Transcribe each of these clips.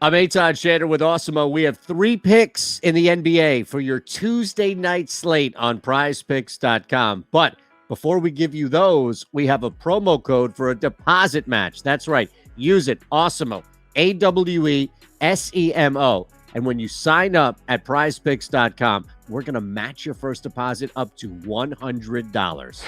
I'm Eytan Shander with Awesemo. We have 3 picks in the NBA for your Tuesday night slate on PrizePicks.com. But before we give you those, we have a promo code for a deposit match. That's right. Use it. Awesemo. AWESEMO. And when you sign up at PrizePicks.com, we're going to match your first deposit up to $100.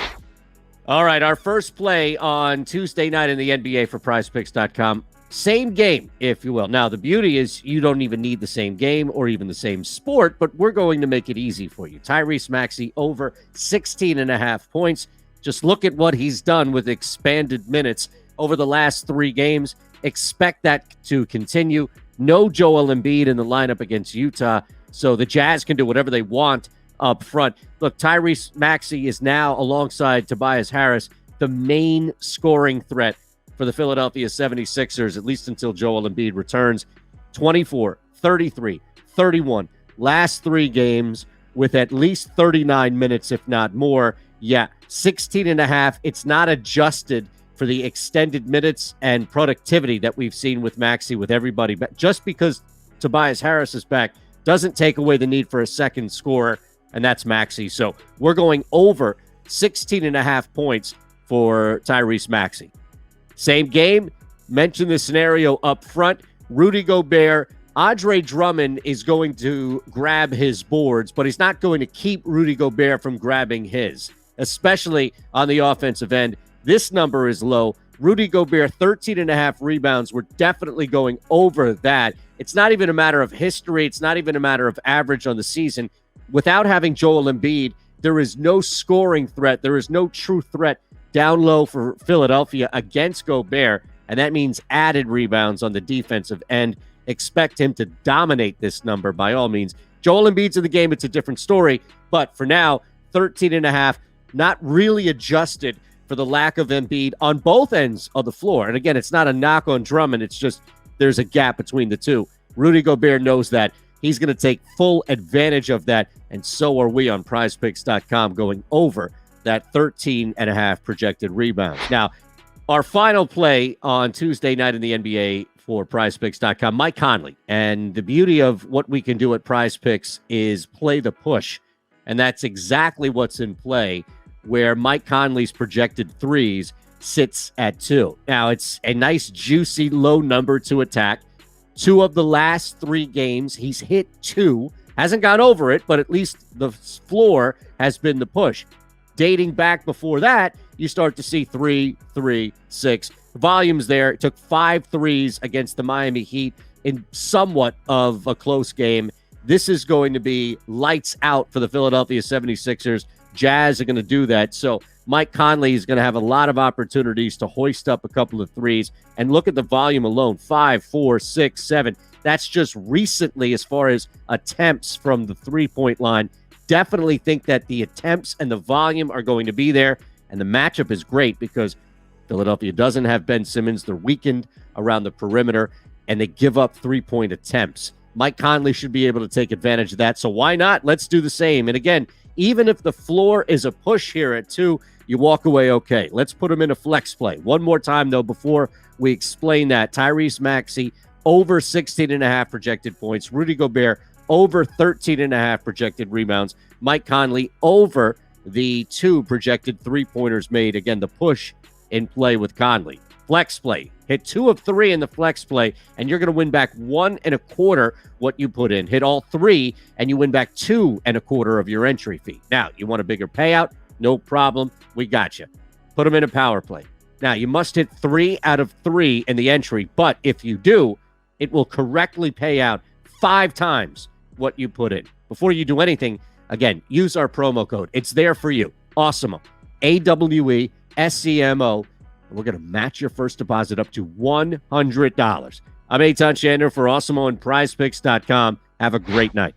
All right, our first play on Tuesday night in the NBA for PrizePicks.com. Same game, if you will. Now, the beauty is you don't even need the same game or even the same sport, but we're going to make it easy for you. Tyrese Maxey over 16.5 points. Just look at what he's done with expanded minutes over the last 3 games. Expect that to continue. No Joel Embiid in the lineup against Utah, so the Jazz can do whatever they want up front. Look, Tyrese Maxey is now, alongside Tobias Harris, the main scoring threat for the Philadelphia 76ers, at least until Joel Embiid returns. 24, 33, 31. Last 3 games with at least 39 minutes, if not more. Yeah, 16.5. It's not adjusted for the extended minutes and productivity that we've seen with Maxey, with everybody. But just because Tobias Harris is back doesn't take away the need for a second scorer, and that's Maxey. So we're going over 16.5 points for Tyrese Maxey. Same game, mentioned the scenario up front. Rudy Gobert, Andre Drummond is going to grab his boards, but he's not going to keep Rudy Gobert from grabbing his, especially on the offensive end. This number is low. Rudy Gobert, 13.5 rebounds. We're definitely going over that. It's not even a matter of history. It's not even a matter of average on the season. Without having Joel Embiid, there is no scoring threat. There is no true threat down low for Philadelphia against Gobert, and that means added rebounds on the defensive end. Expect him to dominate this number by all means. Joel Embiid's in the game. It's a different story, but for now, 13.5, not really adjusted for the lack of Embiid on both ends of the floor. And again, it's not a knock on Drummond. It's just there's a gap between the two. Rudy Gobert knows that. He's going to take full advantage of that, and so are we on PrizePicks.com, going over that 13.5 projected rebounds. Now, our final play on Tuesday night in the NBA for PrizePicks.com, Mike Conley. And the beauty of what we can do at PrizePicks is play the push. And that's exactly what's in play, where Mike Conley's projected threes sits at 2. Now, it's a nice, juicy, low number to attack. 2 of the last 3 games, he's hit 2. Hasn't gone over it, but at least the floor has been the push. Dating back before that, you start to see 3, 3, 6. Volume's there. It took 5 threes against the Miami Heat in somewhat of a close game. This is going to be lights out for the Philadelphia 76ers. Jazz are going to do that. So Mike Conley is going to have a lot of opportunities to hoist up a couple of threes. And look at the volume alone, 5, 4, 6, 7. That's just recently as far as attempts from the three-point line. Definitely think that the attempts and the volume are going to be there. And the matchup is great because Philadelphia doesn't have Ben Simmons. They're weakened around the perimeter, and they give up three-point attempts. Mike Conley should be able to take advantage of that. So why not? Let's do the same. And again, even if the floor is a push here at 2, you walk away okay. Let's put him in a flex play. One more time, though, before we explain that. Tyrese Maxey, over 16.5 projected points. Rudy Gobert, over 13.5 projected rebounds. Mike Conley, over the 2 projected three-pointers made. Again, the push in play with Conley. Flex play. Hit 2 of 3 in the flex play, and you're going to win back 1.25 what you put in. Hit all 3, and you win back 2.25 of your entry fee. Now, you want a bigger payout? No problem. We got you. Put them in a power play. Now, you must hit 3 out of 3 in the entry, but if you do, it will correctly pay out 5 times what you put in. Before you do anything, again, use our promo code. It's there for you. Awesemo. AWESEMO. And we're going to match your first deposit up to $100. I'm Eytan Shander for Awesemo and PrizePicks.com. Have a great night.